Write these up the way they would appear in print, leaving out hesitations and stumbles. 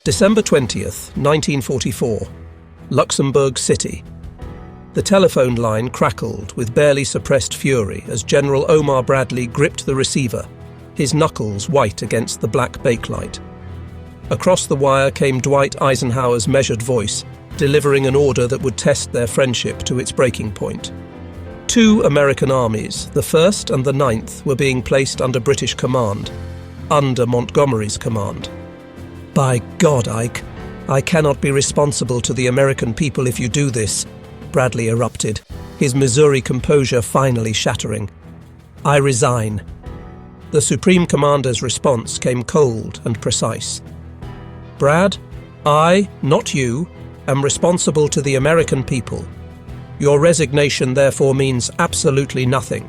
December 20th, 1944, Luxembourg City. The telephone line crackled with barely suppressed fury as General Omar Bradley gripped the receiver, his knuckles white against the black bakelite. Across the wire came Dwight Eisenhower's measured voice, delivering an order that would test their friendship to its breaking point. Two American armies, the 1st and the 9th, were being placed under British command, under Montgomery's command. "By God, Ike, I cannot be responsible to the American people if you do this," Bradley erupted, his Missouri composure finally shattering. "I resign." The Supreme Commander's response came cold and precise. "Brad, I, not you, am responsible to the American people. Your resignation therefore means absolutely nothing."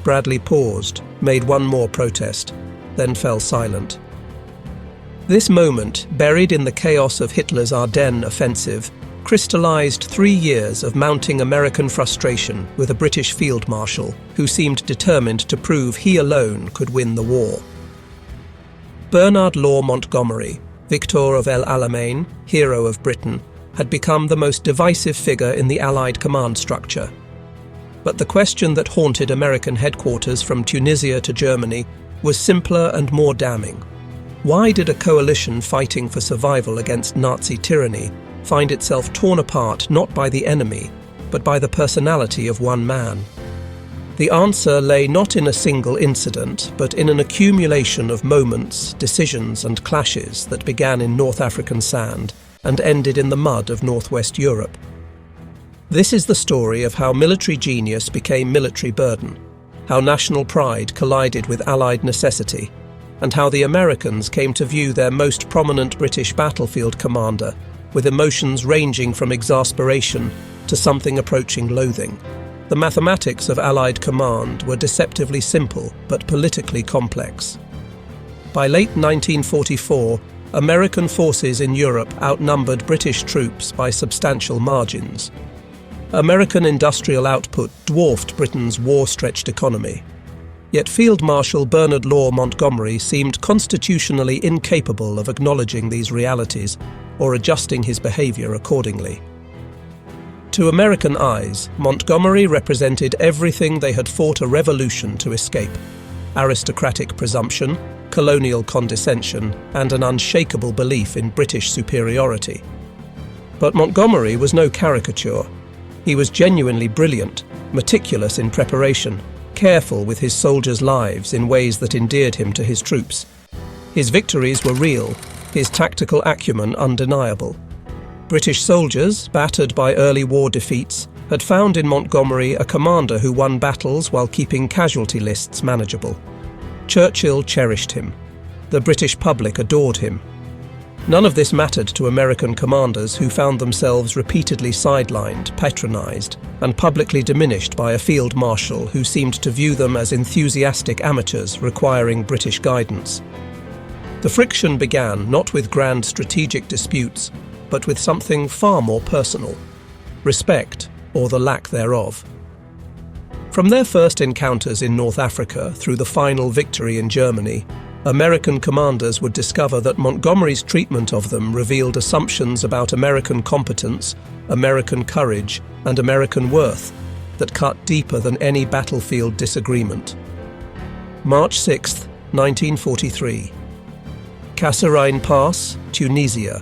Bradley paused, made one more protest, then fell silent. This moment, buried in the chaos of Hitler's Ardennes offensive, crystallized 3 years of mounting American frustration with a British field marshal who seemed determined to prove he alone could win the war. Bernard Law Montgomery, Victor of El Alamein, hero of Britain, had become the most divisive figure in the Allied command structure. But the question that haunted American headquarters from Tunisia to Germany was simpler and more damning. Why did a coalition fighting for survival against Nazi tyranny find itself torn apart not by the enemy, but by the personality of one man? The answer lay not in a single incident, but in an accumulation of moments, decisions and clashes that began in North African sand and ended in the mud of Northwest Europe. This is the story of how military genius became military burden, how national pride collided with Allied necessity, and how the Americans came to view their most prominent British battlefield commander with emotions ranging from exasperation to something approaching loathing. The mathematics of Allied command were deceptively simple but politically complex. By late 1944, American forces in Europe outnumbered British troops by substantial margins. American industrial output dwarfed Britain's war-stretched economy. Yet Field Marshal Bernard Law Montgomery seemed constitutionally incapable of acknowledging these realities or adjusting his behavior accordingly. To American eyes, Montgomery represented everything they had fought a revolution to escape: aristocratic presumption, colonial condescension, and an unshakable belief in British superiority. But Montgomery was no caricature. He was genuinely brilliant, meticulous in preparation, careful with his soldiers' lives in ways that endeared him to his troops. His victories were real, his tactical acumen undeniable. British soldiers, battered by early war defeats, had found in Montgomery a commander who won battles while keeping casualty lists manageable. Churchill cherished him. The British public adored him. None of this mattered to American commanders who found themselves repeatedly sidelined, patronized, and publicly diminished by a field marshal who seemed to view them as enthusiastic amateurs requiring British guidance. The friction began not with grand strategic disputes, but with something far more personal: respect, or the lack thereof. From their first encounters in North Africa through the final victory in Germany, American commanders would discover that Montgomery's treatment of them revealed assumptions about American competence, American courage, and American worth that cut deeper than any battlefield disagreement. March 6, 1943. Kasserine Pass, Tunisia.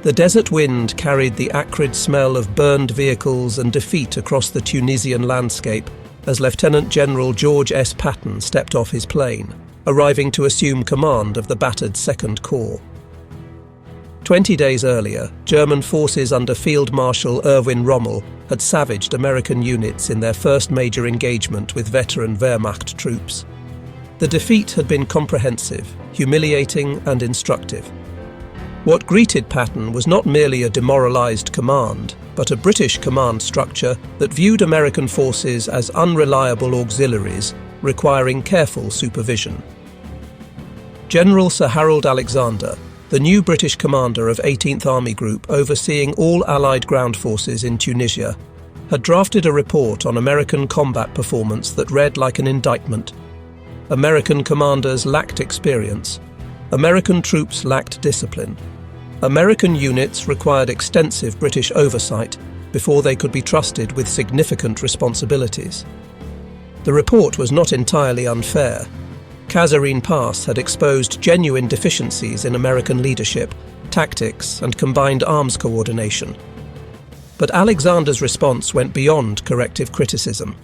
The desert wind carried the acrid smell of burned vehicles and defeat across the Tunisian landscape as Lieutenant General George S. Patton stepped off his plane, arriving to assume command of the battered 2nd Corps. 20 days earlier, German forces under Field Marshal Erwin Rommel had savaged American units in their first major engagement with veteran Wehrmacht troops. The defeat had been comprehensive, humiliating, and instructive. What greeted Patton was not merely a demoralized command, but a British command structure that viewed American forces as unreliable auxiliaries requiring careful supervision. General Sir Harold Alexander, the new British commander of 18th Army Group overseeing all Allied ground forces in Tunisia, had drafted a report on American combat performance that read like an indictment. American commanders lacked experience. American troops lacked discipline. American units required extensive British oversight before they could be trusted with significant responsibilities. The report was not entirely unfair. Kasserine Pass had exposed genuine deficiencies in American leadership, tactics, and combined arms coordination. But Alexander's response went beyond corrective criticism.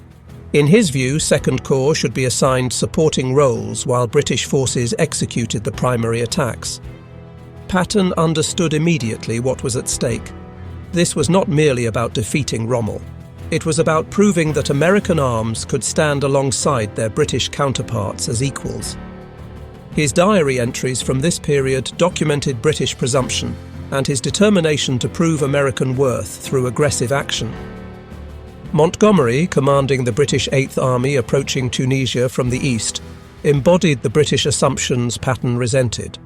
In his view, Second Corps should be assigned supporting roles while British forces executed the primary attacks. Patton understood immediately what was at stake. This was not merely about defeating Rommel. It was about proving that American arms could stand alongside their British counterparts as equals. His diary entries from this period documented British presumption and his determination to prove American worth through aggressive action. Montgomery, commanding the British Eighth Army approaching Tunisia from the east, embodied the British assumptions Patton resented.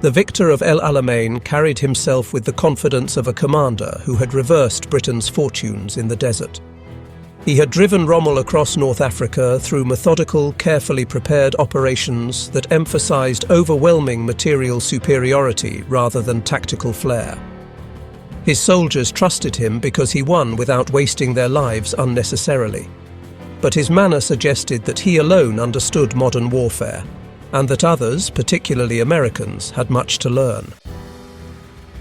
The victor of El Alamein carried himself with the confidence of a commander who had reversed Britain's fortunes in the desert. He had driven Rommel across North Africa through methodical, carefully prepared operations that emphasized overwhelming material superiority rather than tactical flair. His soldiers trusted him because he won without wasting their lives unnecessarily. But his manner suggested that he alone understood modern warfare, and that others, particularly Americans, had much to learn.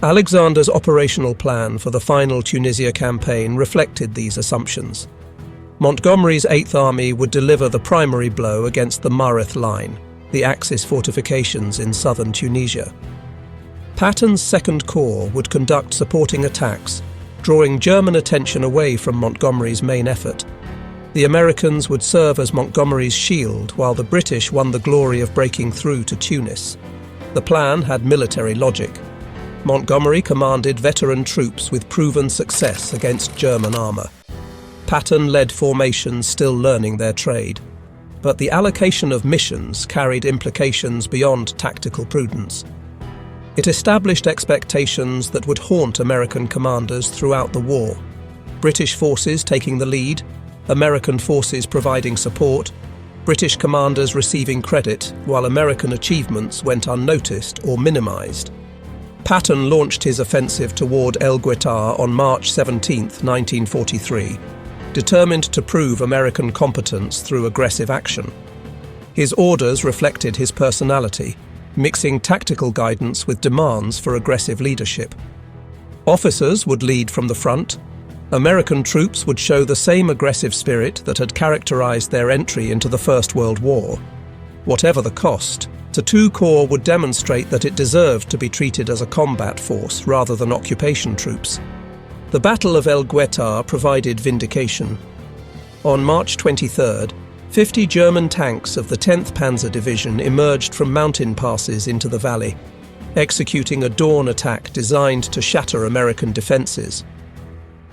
Alexander's operational plan for the final Tunisia campaign reflected these assumptions. Montgomery's Eighth Army would deliver the primary blow against the Mareth Line, the Axis fortifications in southern Tunisia. Patton's Second Corps would conduct supporting attacks, drawing German attention away from Montgomery's main effort. The Americans would serve as Montgomery's shield while the British won the glory of breaking through to Tunis. The plan had military logic. Montgomery commanded veteran troops with proven success against German armour. Patton led formations still learning their trade. But the allocation of missions carried implications beyond tactical prudence. It established expectations that would haunt American commanders throughout the war. British forces taking the lead, American forces providing support, British commanders receiving credit while American achievements went unnoticed or minimized. Patton launched his offensive toward El Guettar on March 17, 1943, determined to prove American competence through aggressive action. His orders reflected his personality, mixing tactical guidance with demands for aggressive leadership. Officers would lead from the front. American troops would show the same aggressive spirit that had characterized their entry into the First World War. Whatever the cost, the two corps would demonstrate that it deserved to be treated as a combat force rather than occupation troops. The Battle of El Guettar provided vindication. On March 23rd, 50 German tanks of the 10th Panzer Division emerged from mountain passes into the valley, executing a dawn attack designed to shatter American defenses.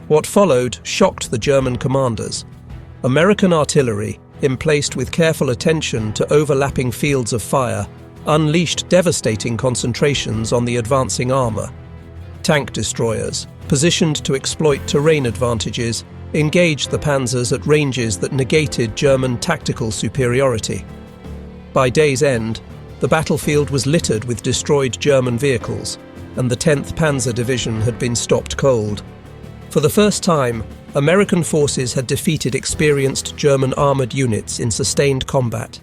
What followed shocked the German commanders. American artillery, emplaced with careful attention to overlapping fields of fire, unleashed devastating concentrations on the advancing armor. Tank destroyers, positioned to exploit terrain advantages, engaged the panzers at ranges that negated German tactical superiority. By day's end, the battlefield was littered with destroyed German vehicles, and the 10th Panzer Division had been stopped cold. For the first time, American forces had defeated experienced German armoured units in sustained combat.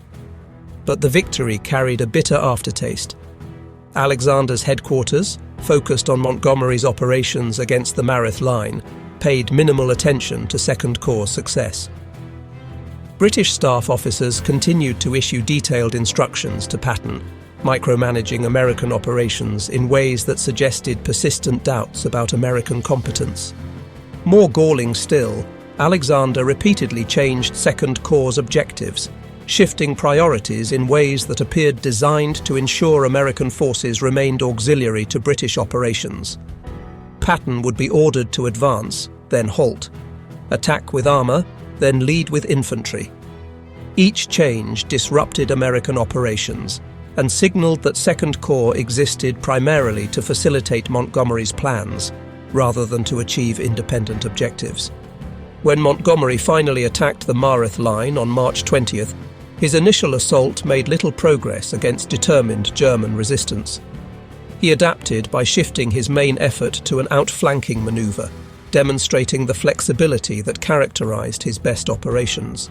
But the victory carried a bitter aftertaste. Alexander's headquarters, focused on Montgomery's operations against the Mareth Line, paid minimal attention to Second Corps' success. British staff officers continued to issue detailed instructions to Patton, micromanaging American operations in ways that suggested persistent doubts about American competence. More galling still, Alexander repeatedly changed Second Corps' objectives, shifting priorities in ways that appeared designed to ensure American forces remained auxiliary to British operations. Patton would be ordered to advance, then halt, attack with armour, then lead with infantry. Each change disrupted American operations and signalled that Second Corps existed primarily to facilitate Montgomery's plans, rather than to achieve independent objectives. When Montgomery finally attacked the Mareth Line on March 20th, His initial assault made little progress against determined German resistance. He adapted by shifting his main effort to an outflanking maneuver, demonstrating the flexibility that characterized his best operations.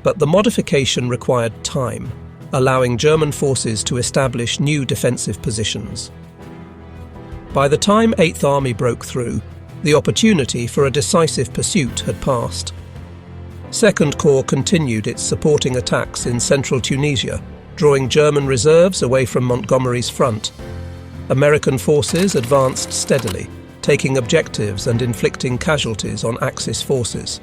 But the modification required time, allowing German forces to establish new defensive positions. By the time 8th Army broke through, the opportunity for a decisive pursuit had passed. 2nd Corps continued its supporting attacks in central Tunisia, drawing German reserves away from Montgomery's front. American forces advanced steadily, taking objectives and inflicting casualties on Axis forces.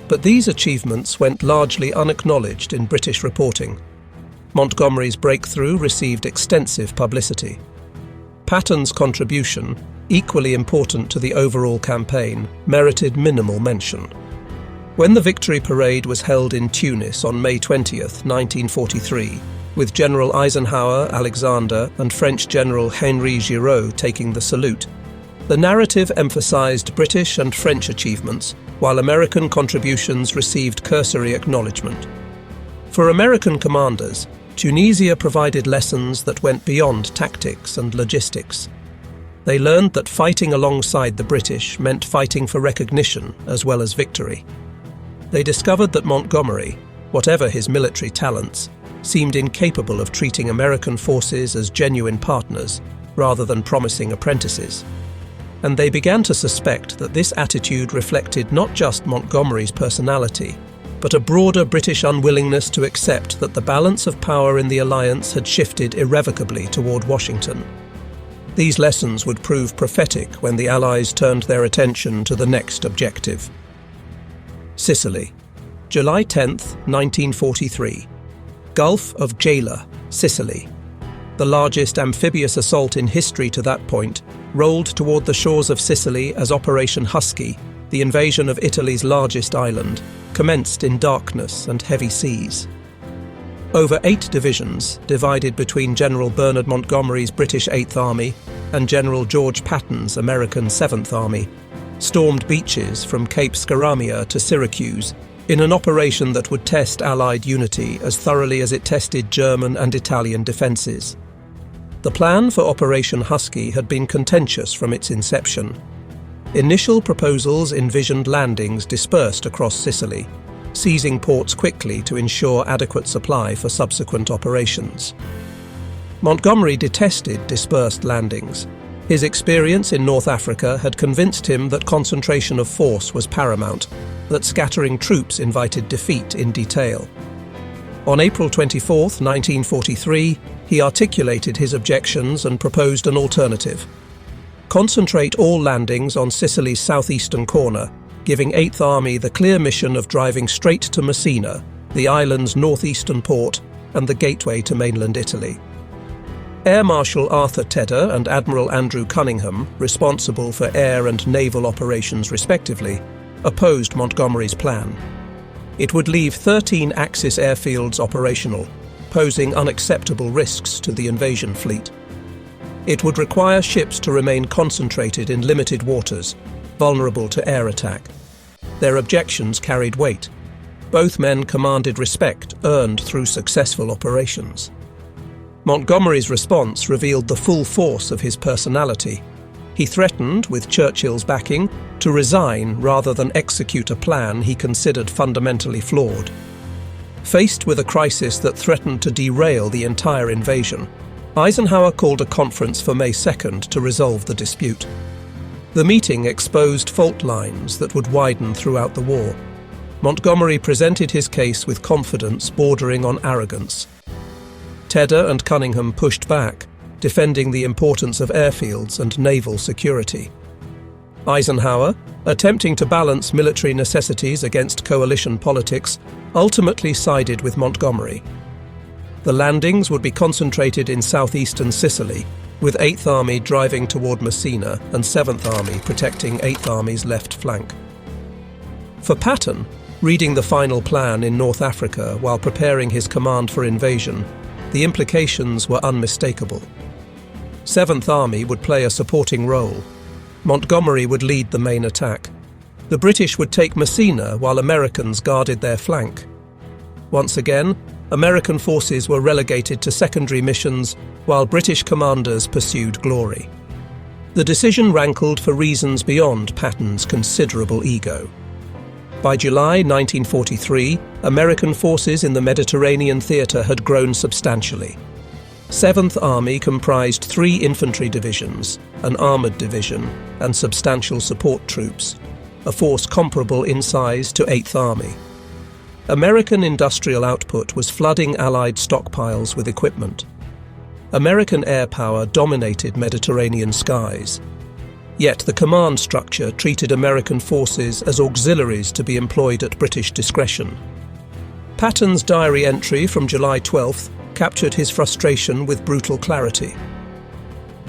But these achievements went largely unacknowledged in British reporting. Montgomery's breakthrough received extensive publicity. Patton's contribution, equally important to the overall campaign, merited minimal mention. When the victory parade was held in Tunis on May 20th, 1943, with General Eisenhower, Alexander, and French General Henri Giraud taking the salute, the narrative emphasized British and French achievements, while American contributions received cursory acknowledgement. For American commanders, Tunisia provided lessons that went beyond tactics and logistics. They learned that fighting alongside the British meant fighting for recognition as well as victory. They discovered that Montgomery, whatever his military talents, seemed incapable of treating American forces as genuine partners rather than promising apprentices. And they began to suspect that this attitude reflected not just Montgomery's personality, but a broader British unwillingness to accept that the balance of power in the alliance had shifted irrevocably toward Washington. These lessons would prove prophetic when the Allies turned their attention to the next objective. Sicily, July 10, 1943. Gulf of Gela, Sicily. The largest amphibious assault in history to that point rolled toward the shores of Sicily as Operation Husky, the invasion of Italy's largest island, commenced in darkness and heavy seas. Over 8 divisions, divided between General Bernard Montgomery's British 8th Army and General George Patton's American 7th Army, stormed beaches from Cape Scaramia to Syracuse in an operation that would test Allied unity as thoroughly as it tested German and Italian defences. The plan for Operation Husky had been contentious from its inception. Initial proposals envisioned landings dispersed across Sicily, seizing ports quickly to ensure adequate supply for subsequent operations. Montgomery detested dispersed landings. His experience in North Africa had convinced him that concentration of force was paramount, that scattering troops invited defeat in detail. On April 24, 1943, he articulated his objections and proposed an alternative. Concentrate all landings on Sicily's southeastern corner, giving 8th Army the clear mission of driving straight to Messina, the island's northeastern port and the gateway to mainland Italy. Air Marshal Arthur Tedder and Admiral Andrew Cunningham, responsible for air and naval operations respectively, opposed Montgomery's plan. It would leave 13 Axis airfields operational, posing unacceptable risks to the invasion fleet. It would require ships to remain concentrated in limited waters, vulnerable to air attack. Their objections carried weight. Both men commanded respect earned through successful operations. Montgomery's response revealed the full force of his personality. He threatened, with Churchill's backing, to resign rather than execute a plan he considered fundamentally flawed. Faced with a crisis that threatened to derail the entire invasion, Eisenhower called a conference for May 2nd to resolve the dispute. The meeting exposed fault lines that would widen throughout the war. Montgomery presented his case with confidence bordering on arrogance. Tedder and Cunningham pushed back, defending the importance of airfields and naval security. Eisenhower, attempting to balance military necessities against coalition politics, ultimately sided with Montgomery. The landings would be concentrated in southeastern Sicily, with 8th Army driving toward Messina and 7th Army protecting 8th Army's left flank. For Patton, reading the final plan in North Africa while preparing his command for invasion, the implications were unmistakable. 7th Army would play a supporting role. Montgomery would lead the main attack. The British would take Messina while Americans guarded their flank. Once again, American forces were relegated to secondary missions while British commanders pursued glory. The decision rankled for reasons beyond Patton's considerable ego. By July 1943, American forces in the Mediterranean theatre had grown substantially. 7th Army comprised 3 infantry divisions, an armoured division, and substantial support troops, a force comparable in size to 8th Army. American industrial output was flooding Allied stockpiles with equipment. American air power dominated Mediterranean skies. Yet the command structure treated American forces as auxiliaries to be employed at British discretion. Patton's diary entry from July 12th captured his frustration with brutal clarity.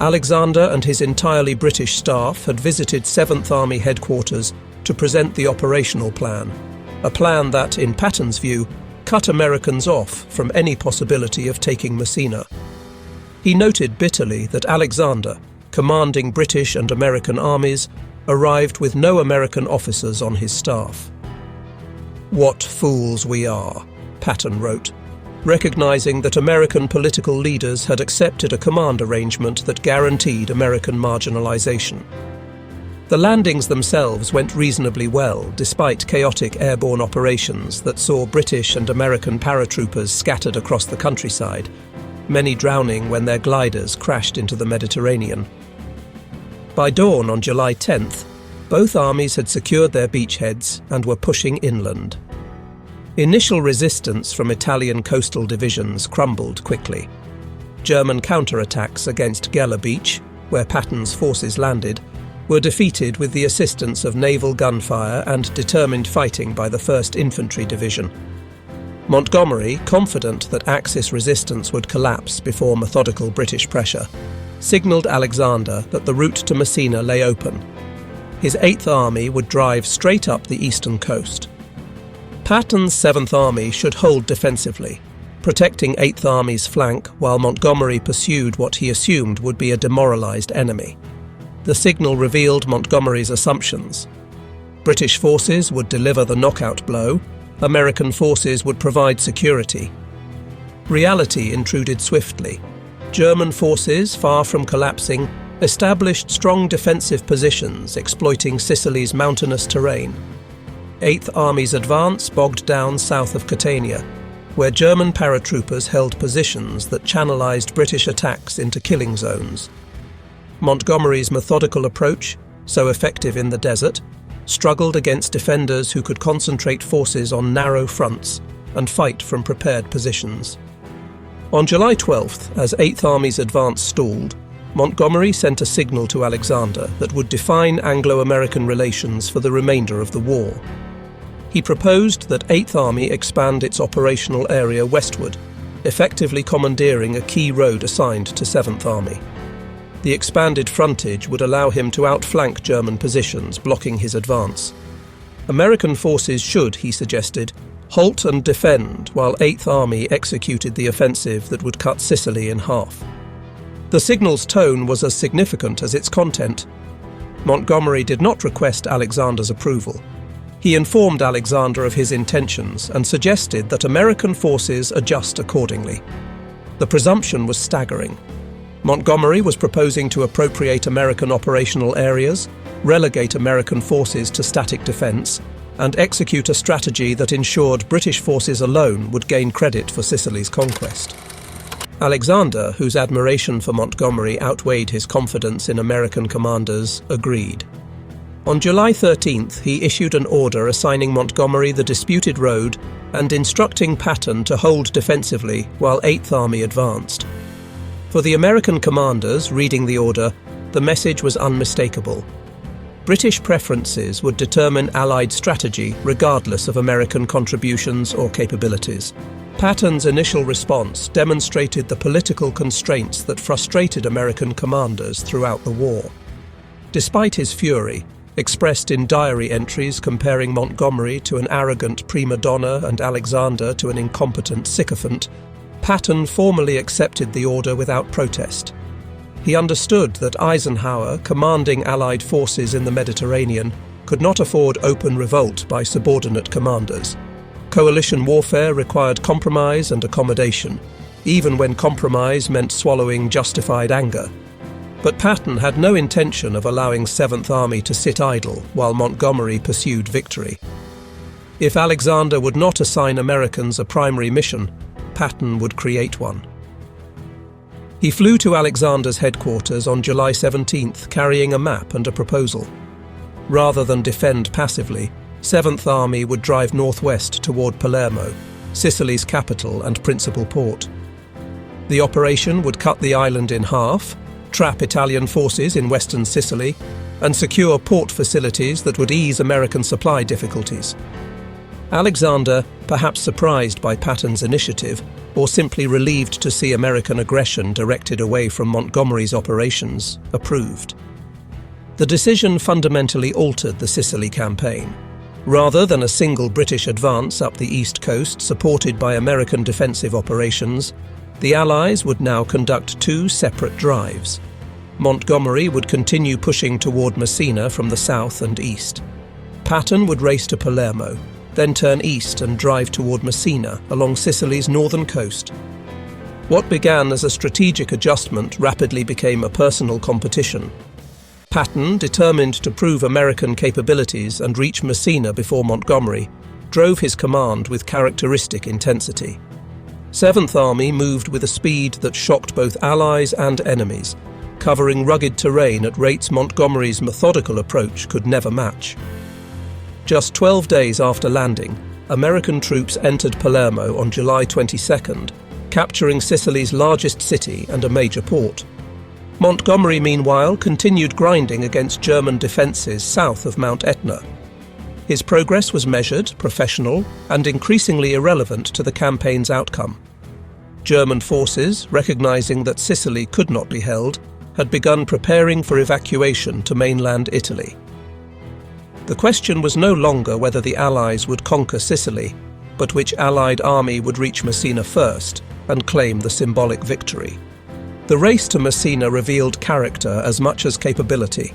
Alexander and his entirely British staff had visited 7th Army headquarters to present the operational plan, a plan that, in Patton's view, cut Americans off from any possibility of taking Messina. He noted bitterly that Alexander, commanding British and American armies, arrived with no American officers on his staff. "What fools we are," Patton wrote, recognizing that American political leaders had accepted a command arrangement that guaranteed American marginalization. The landings themselves went reasonably well, despite chaotic airborne operations that saw British and American paratroopers scattered across the countryside, many drowning when their gliders crashed into the Mediterranean. By dawn on July 10th, both armies had secured their beachheads and were pushing inland. Initial resistance from Italian coastal divisions crumbled quickly. German counterattacks against Gela Beach, where Patton's forces landed, were defeated with the assistance of naval gunfire and determined fighting by the 1st Infantry Division. Montgomery, confident that Axis resistance would collapse before methodical British pressure, signalled Alexander that the route to Messina lay open. His 8th Army would drive straight up the eastern coast. Patton's 7th Army should hold defensively, protecting 8th Army's flank while Montgomery pursued what he assumed would be a demoralised enemy. The signal revealed Montgomery's assumptions. British forces would deliver the knockout blow, American forces would provide security. Reality intruded swiftly. German forces, far from collapsing, established strong defensive positions exploiting Sicily's mountainous terrain. 8th Army's advance bogged down south of Catania, where German paratroopers held positions that channelized British attacks into killing zones. Montgomery's methodical approach, so effective in the desert, struggled against defenders who could concentrate forces on narrow fronts and fight from prepared positions. On July 12th, as 8th Army's advance stalled, Montgomery sent a signal to Alexander that would define Anglo-American relations for the remainder of the war. He proposed that 8th Army expand its operational area westward, effectively commandeering a key road assigned to 7th Army. The expanded frontage would allow him to outflank German positions blocking his advance. American forces should, he suggested, halt and defend while 8th Army executed the offensive that would cut Sicily in half. The signal's tone was as significant as its content. Montgomery did not request Alexander's approval. He informed Alexander of his intentions and suggested that American forces adjust accordingly. The presumption was staggering. Montgomery was proposing to appropriate American operational areas, relegate American forces to static defense, and execute a strategy that ensured British forces alone would gain credit for Sicily's conquest. Alexander, whose admiration for Montgomery outweighed his confidence in American commanders, agreed. On July 13th, he issued an order assigning Montgomery the disputed road and instructing Patton to hold defensively while 8th Army advanced. For the American commanders reading the order, the message was unmistakable. British preferences would determine Allied strategy regardless of American contributions or capabilities. Patton's initial response demonstrated the political constraints that frustrated American commanders throughout the war. Despite his fury, expressed in diary entries comparing Montgomery to an arrogant prima donna and Alexander to an incompetent sycophant, Patton formally accepted the order without protest. He understood that Eisenhower, commanding Allied forces in the Mediterranean, could not afford open revolt by subordinate commanders. Coalition warfare required compromise and accommodation, even when compromise meant swallowing justified anger. But Patton had no intention of allowing 7th Army to sit idle while Montgomery pursued victory. If Alexander would not assign Americans a primary mission, Patton would create one. He flew to Alexander's headquarters on July 17th, carrying a map and a proposal. Rather than defend passively, 7th Army would drive northwest toward Palermo, Sicily's capital and principal port. The operation would cut the island in half, trap Italian forces in western Sicily, and secure port facilities that would ease American supply difficulties. Alexander, perhaps surprised by Patton's initiative, or simply relieved to see American aggression directed away from Montgomery's operations, approved. The decision fundamentally altered the Sicily campaign. Rather than a single British advance up the east coast supported by American defensive operations, the Allies would now conduct 2 separate drives. Montgomery would continue pushing toward Messina from the south and east. Patton would race to Palermo, then turn east and drive toward Messina along Sicily's northern coast. What began as a strategic adjustment rapidly became a personal competition. Patton, determined to prove American capabilities and reach Messina before Montgomery, drove his command with characteristic intensity. 7th Army moved with a speed that shocked both allies and enemies, covering rugged terrain at rates Montgomery's methodical approach could never match. Just 12 days after landing, American troops entered Palermo on July 22nd, capturing Sicily's largest city and a major port. Montgomery, meanwhile, continued grinding against German defences south of Mount Etna. His progress was measured, professional, and increasingly irrelevant to the campaign's outcome. German forces, recognizing that Sicily could not be held, had begun preparing for evacuation to mainland Italy. The question was no longer whether the Allies would conquer Sicily, but which Allied army would reach Messina first and claim the symbolic victory. The race to Messina revealed character as much as capability.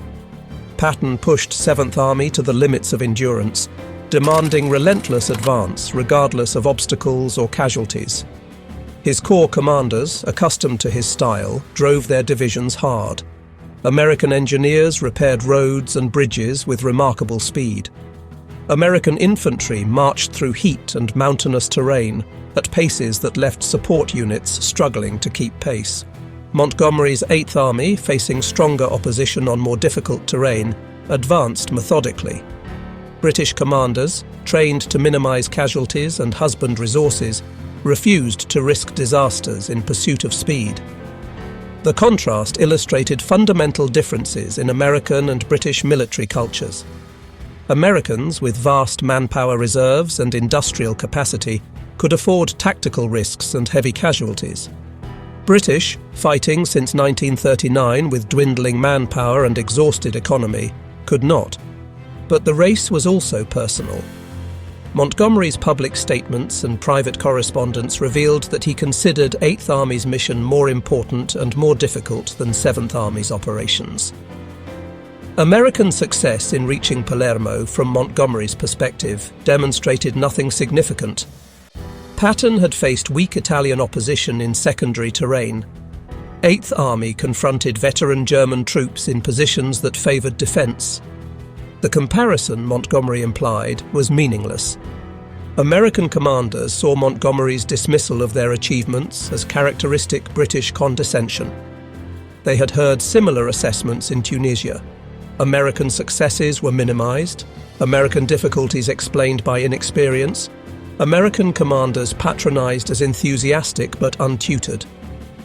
Patton pushed 7th Army to the limits of endurance, demanding relentless advance regardless of obstacles or casualties. His corps commanders, accustomed to his style, drove their divisions hard. American engineers repaired roads and bridges with remarkable speed. American infantry marched through heat and mountainous terrain at paces that left support units struggling to keep pace. Montgomery's 8th Army, facing stronger opposition on more difficult terrain, advanced methodically. British commanders, trained to minimize casualties and husband resources, refused to risk disasters in pursuit of speed. The contrast illustrated fundamental differences in American and British military cultures. Americans, with vast manpower reserves and industrial capacity, could afford tactical risks and heavy casualties. British, fighting since 1939 with dwindling manpower and exhausted economy, could not. But the race was also personal. Montgomery's public statements and private correspondence revealed that he considered 8th Army's mission more important and more difficult than 7th Army's operations. American success in reaching Palermo from Montgomery's perspective demonstrated nothing significant. Patton had faced weak Italian opposition in secondary terrain. 8th Army confronted veteran German troops in positions that favoured defence. The comparison, Montgomery implied, was meaningless. American commanders saw Montgomery's dismissal of their achievements as characteristic British condescension. They had heard similar assessments in Tunisia. American successes were minimised, American difficulties explained by inexperience, American commanders patronised as enthusiastic but untutored.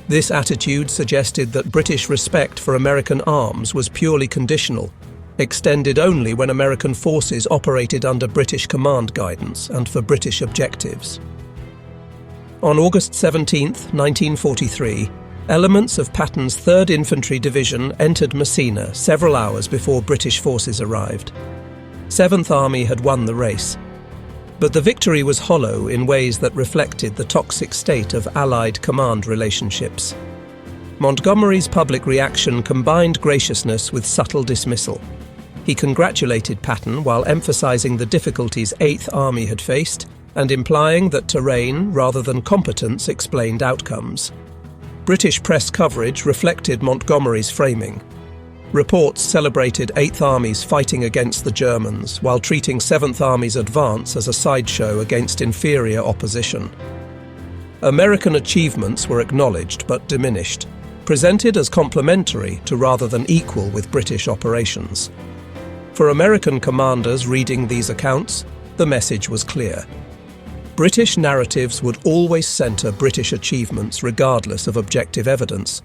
This attitude suggested that British respect for American arms was purely conditional, extended only when American forces operated under British command guidance and for British objectives. On August 17, 1943, elements of Patton's 3rd Infantry Division entered Messina several hours before British forces arrived. 7th Army had won the race. But the victory was hollow in ways that reflected the toxic state of Allied command relationships. Montgomery's public reaction combined graciousness with subtle dismissal. He congratulated Patton while emphasizing the difficulties 8th Army had faced and implying that terrain rather than competence explained outcomes. British press coverage reflected Montgomery's framing. Reports celebrated 8th Army's fighting against the Germans, while treating 7th Army's advance as a sideshow against inferior opposition. American achievements were acknowledged but diminished, presented as complementary to rather than equal with British operations. For American commanders reading these accounts, the message was clear. British narratives would always centre British achievements regardless of objective evidence.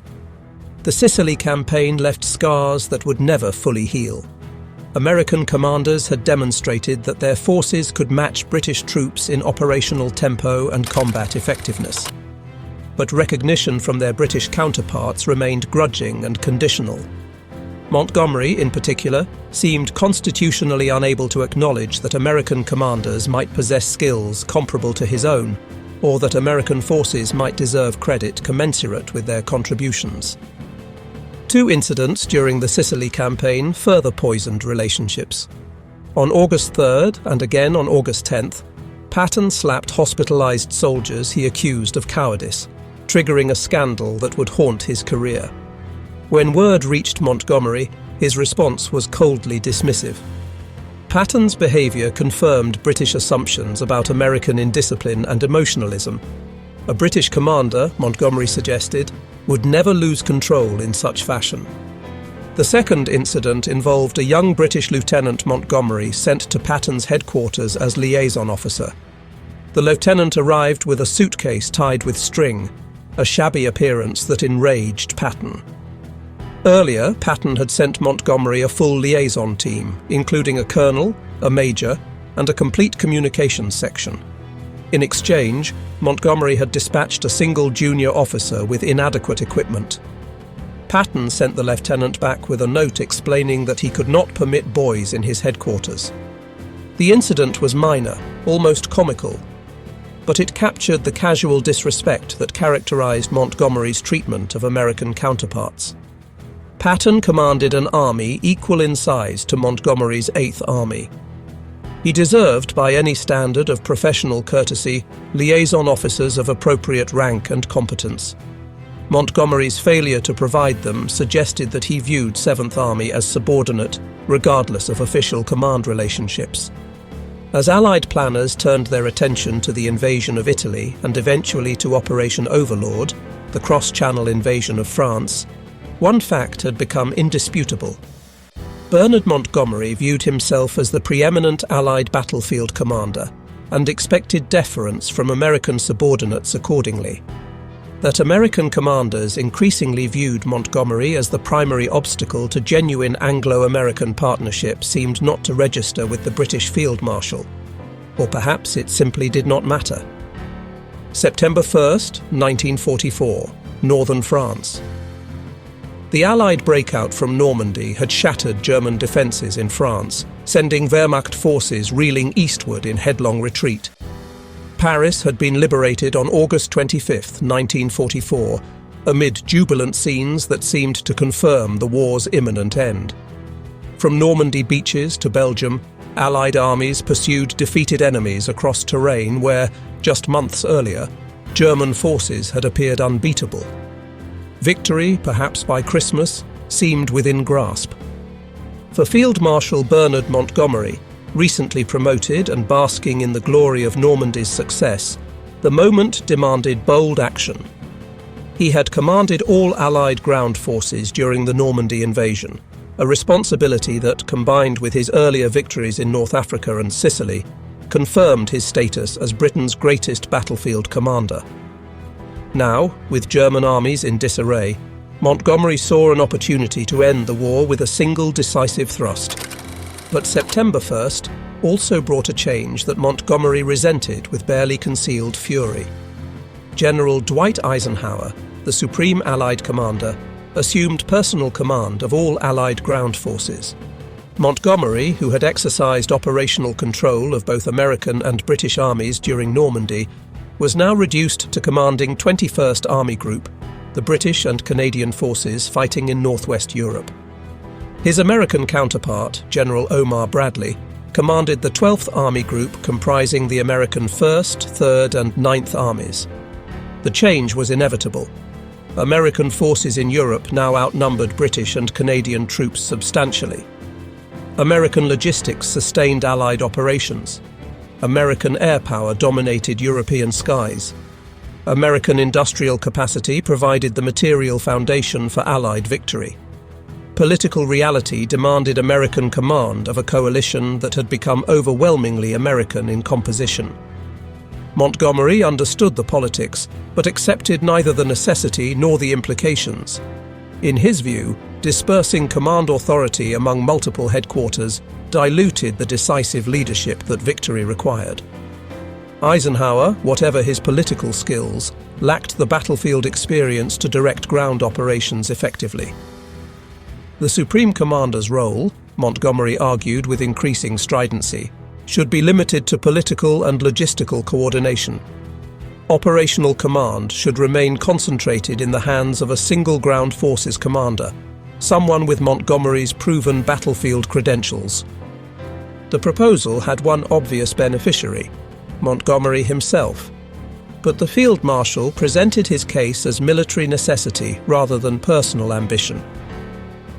The Sicily campaign left scars that would never fully heal. American commanders had demonstrated that their forces could match British troops in operational tempo and combat effectiveness. But recognition from their British counterparts remained grudging and conditional. Montgomery, in particular, seemed constitutionally unable to acknowledge that American commanders might possess skills comparable to his own, or that American forces might deserve credit commensurate with their contributions. Two incidents during the Sicily campaign further poisoned relationships. On August 3rd and again on August 10th, Patton slapped hospitalized soldiers he accused of cowardice, triggering a scandal that would haunt his career. When word reached Montgomery, his response was coldly dismissive. Patton's behaviour confirmed British assumptions about American indiscipline and emotionalism. A British commander, Montgomery suggested, would never lose control in such fashion. The second incident involved a young British Lieutenant Montgomery sent to Patton's headquarters as liaison officer. The lieutenant arrived with a suitcase tied with string, a shabby appearance that enraged Patton. Earlier, Patton had sent Montgomery a full liaison team, including a colonel, a major, and a complete communications section. In exchange, Montgomery had dispatched a single junior officer with inadequate equipment. Patton sent the lieutenant back with a note explaining that he could not permit boys in his headquarters. The incident was minor, almost comical, but it captured the casual disrespect that characterized Montgomery's treatment of American counterparts. Patton commanded an army equal in size to Montgomery's 8th Army. He deserved, by any standard of professional courtesy, liaison officers of appropriate rank and competence. Montgomery's failure to provide them suggested that he viewed 7th Army as subordinate, regardless of official command relationships. As Allied planners turned their attention to the invasion of Italy and eventually to Operation Overlord, the cross-channel invasion of France, one fact had become indisputable. Bernard Montgomery viewed himself as the preeminent Allied battlefield commander and expected deference from American subordinates accordingly. That American commanders increasingly viewed Montgomery as the primary obstacle to genuine Anglo-American partnership seemed not to register with the British Field Marshal, or perhaps it simply did not matter. September 1st, 1944, Northern France. The Allied breakout from Normandy had shattered German defences in France, sending Wehrmacht forces reeling eastward in headlong retreat. Paris had been liberated on August 25, 1944, amid jubilant scenes that seemed to confirm the war's imminent end. From Normandy beaches to Belgium, Allied armies pursued defeated enemies across terrain where, just months earlier, German forces had appeared unbeatable. Victory, perhaps by Christmas, seemed within grasp. For Field Marshal Bernard Montgomery, recently promoted and basking in the glory of Normandy's success, the moment demanded bold action. He had commanded all Allied ground forces during the Normandy invasion, a responsibility that, combined with his earlier victories in North Africa and Sicily, confirmed his status as Britain's greatest battlefield commander. Now, with German armies in disarray, Montgomery saw an opportunity to end the war with a single decisive thrust. But September 1st also brought a change that Montgomery resented with barely concealed fury. General Dwight Eisenhower, the Supreme Allied Commander, assumed personal command of all Allied ground forces. Montgomery, who had exercised operational control of both American and British armies during Normandy, was now reduced to commanding 21st Army Group, the British and Canadian forces fighting in northwest Europe. His American counterpart, General Omar Bradley, commanded the 12th Army Group comprising the American 1st, 3rd and 9th Armies. The change was inevitable. American forces in Europe now outnumbered British and Canadian troops substantially. American logistics sustained Allied operations. American air power dominated European skies. American industrial capacity provided the material foundation for Allied victory. Political reality demanded American command of a coalition that had become overwhelmingly American in composition. Montgomery understood the politics, but accepted neither the necessity nor the implications. In his view, dispersing command authority among multiple headquarters diluted the decisive leadership that victory required. Eisenhower, whatever his political skills, lacked the battlefield experience to direct ground operations effectively. The Supreme Commander's role, Montgomery argued with increasing stridency, should be limited to political and logistical coordination. Operational command should remain concentrated in the hands of a single ground forces commander, someone with Montgomery's proven battlefield credentials. The proposal had one obvious beneficiary, Montgomery himself, but the Field Marshal presented his case as military necessity rather than personal ambition.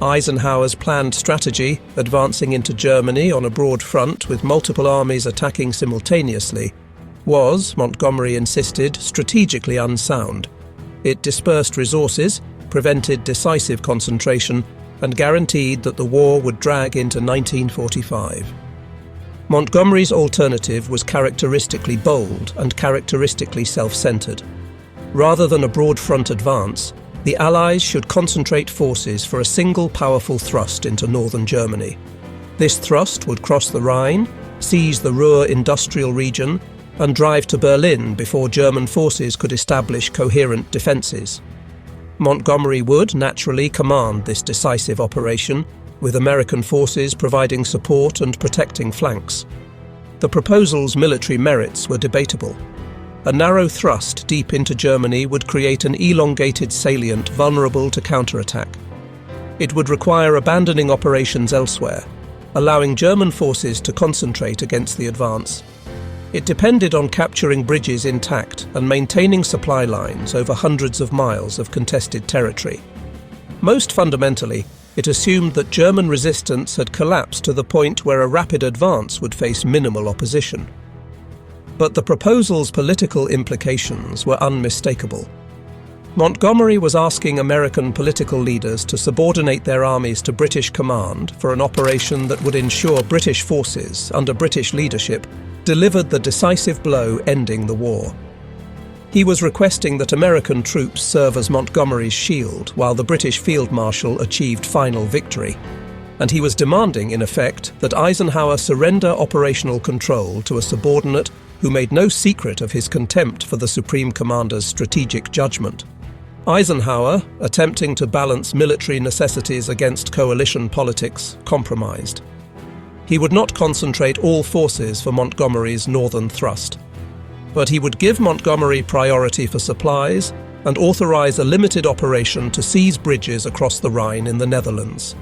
Eisenhower's planned strategy, advancing into Germany on a broad front with multiple armies attacking simultaneously, was, Montgomery insisted, strategically unsound. It dispersed resources, prevented decisive concentration, and guaranteed that the war would drag into 1945. Montgomery's alternative was characteristically bold and characteristically self-centered. Rather than a broad front advance, the Allies should concentrate forces for a single powerful thrust into northern Germany. This thrust would cross the Rhine, seize the Ruhr industrial region, and drive to Berlin before German forces could establish coherent defences. Montgomery would, naturally, command this decisive operation, with American forces providing support and protecting flanks. The proposal's military merits were debatable. A narrow thrust deep into Germany would create an elongated salient vulnerable to counterattack. It would require abandoning operations elsewhere, allowing German forces to concentrate against the advance. It depended on capturing bridges intact and maintaining supply lines over hundreds of miles of contested territory. Most fundamentally, it assumed that German resistance had collapsed to the point where a rapid advance would face minimal opposition. But the proposal's political implications were unmistakable. Montgomery was asking American political leaders to subordinate their armies to British command for an operation that would ensure British forces, under British leadership, delivered the decisive blow ending the war. He was requesting that American troops serve as Montgomery's shield while the British Field Marshal achieved final victory. And he was demanding, in effect, that Eisenhower surrender operational control to a subordinate who made no secret of his contempt for the Supreme Commander's strategic judgment. Eisenhower, attempting to balance military necessities against coalition politics, compromised. He would not concentrate all forces for Montgomery's northern thrust, but he would give Montgomery priority for supplies and authorize a limited operation to seize bridges across the Rhine in the Netherlands.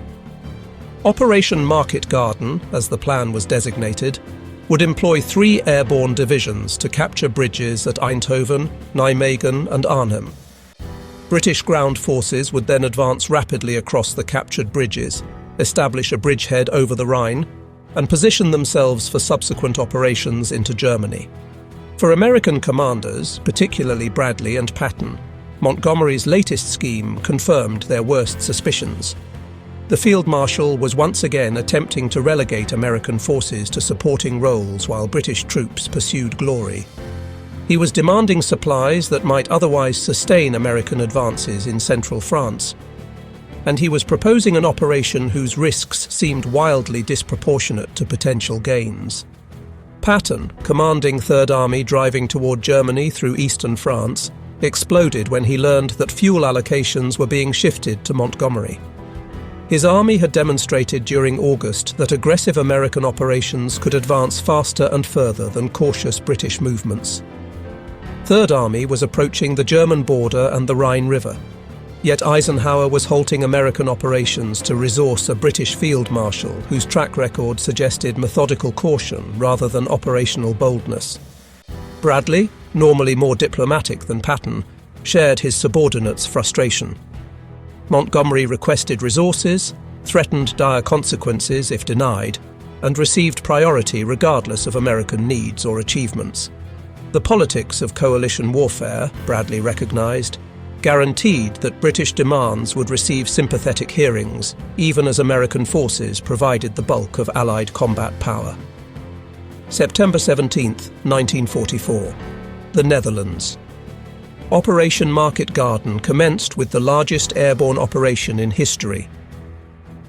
Operation Market Garden, as the plan was designated, would employ 3 airborne divisions to capture bridges at Eindhoven, Nijmegen and Arnhem. British ground forces would then advance rapidly across the captured bridges, establish a bridgehead over the Rhine, and position themselves for subsequent operations into Germany. For American commanders, particularly Bradley and Patton, Montgomery's latest scheme confirmed their worst suspicions. The Field Marshal was once again attempting to relegate American forces to supporting roles while British troops pursued glory. He was demanding supplies that might otherwise sustain American advances in central France. And he was proposing an operation whose risks seemed wildly disproportionate to potential gains. Patton, commanding Third Army driving toward Germany through eastern France, exploded when he learned that fuel allocations were being shifted to Montgomery. His army had demonstrated during August that aggressive American operations could advance faster and further than cautious British movements. Third Army was approaching the German border and the Rhine River. Yet Eisenhower was halting American operations to resource a British field marshal whose track record suggested methodical caution rather than operational boldness. Bradley, normally more diplomatic than Patton, shared his subordinates' frustration. Montgomery requested resources, threatened dire consequences if denied, and received priority regardless of American needs or achievements. The politics of coalition warfare, Bradley recognized, guaranteed that British demands would receive sympathetic hearings, even as American forces provided the bulk of Allied combat power. September 17, 1944. The Netherlands. Operation Market Garden commenced with the largest airborne operation in history.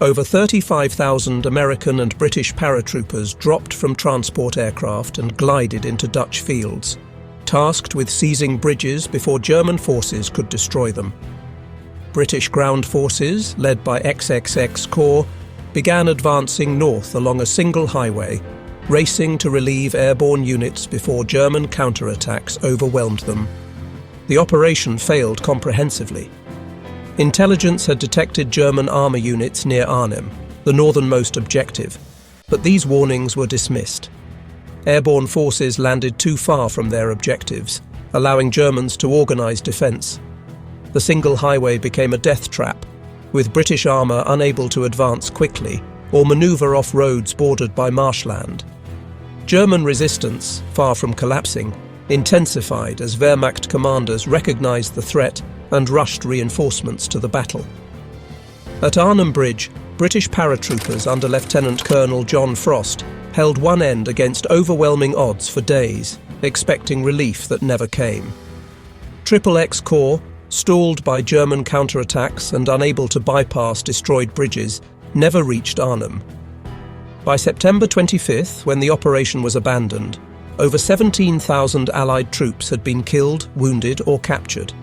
Over 35,000 American and British paratroopers dropped from transport aircraft and glided into Dutch fields, tasked with seizing bridges before German forces could destroy them. British ground forces, led by XXX Corps, began advancing north along a single highway, racing to relieve airborne units before German counterattacks overwhelmed them. The operation failed comprehensively. Intelligence had detected German armour units near Arnhem, the northernmost objective, but these warnings were dismissed. Airborne forces landed too far from their objectives, allowing Germans to organise defence. The single highway became a death trap, with British armour unable to advance quickly or manoeuvre off roads bordered by marshland. German resistance, far from collapsing, intensified as Wehrmacht commanders recognised the threat and rushed reinforcements to the battle. At Arnhem Bridge, British paratroopers under Lieutenant Colonel John Frost held one end against overwhelming odds for days, expecting relief that never came. XXX Corps, stalled by German counterattacks and unable to bypass destroyed bridges, never reached Arnhem. By September 25th, when the operation was abandoned, over 17,000 Allied troops had been killed, wounded or captured.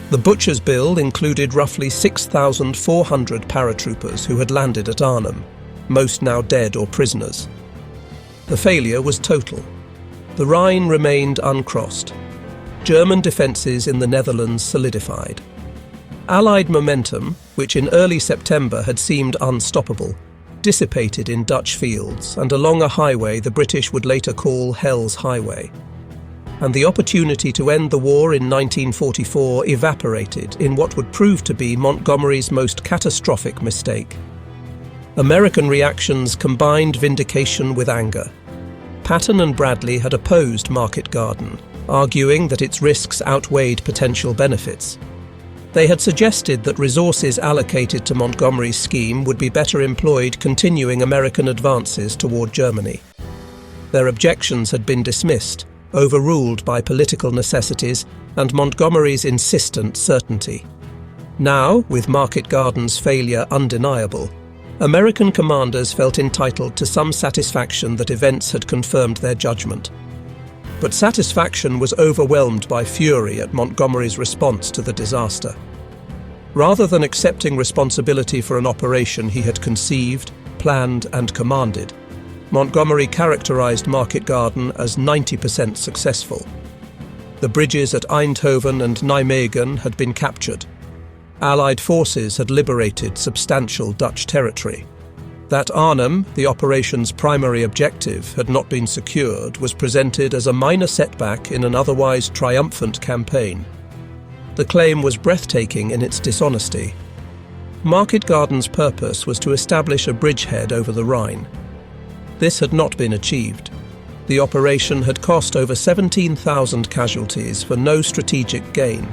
The Butcher's Bill included roughly 6,400 paratroopers who had landed at Arnhem, most now dead or prisoners. The failure was total. The Rhine remained uncrossed. German defences in the Netherlands solidified. Allied momentum, which in early September had seemed unstoppable, dissipated in Dutch fields and along a highway the British would later call Hell's Highway. And the opportunity to end the war in 1944 evaporated in what would prove to be Montgomery's most catastrophic mistake. American reactions combined vindication with anger. Patton and Bradley had opposed Market Garden, arguing that its risks outweighed potential benefits. They had suggested that resources allocated to Montgomery's scheme would be better employed continuing American advances toward Germany. Their objections had been dismissed, overruled by political necessities and Montgomery's insistent certainty. Now, with Market Garden's failure undeniable, American commanders felt entitled to some satisfaction that events had confirmed their judgment. But satisfaction was overwhelmed by fury at Montgomery's response to the disaster. Rather than accepting responsibility for an operation he had conceived, planned and commanded, Montgomery characterized Market Garden as 90% successful. The bridges at Eindhoven and Nijmegen had been captured. Allied forces had liberated substantial Dutch territory. That Arnhem, the operation's primary objective, had not been secured was presented as a minor setback in an otherwise triumphant campaign. The claim was breathtaking in its dishonesty. Market Garden's purpose was to establish a bridgehead over the Rhine. This had not been achieved. The operation had cost over 17,000 casualties for no strategic gain.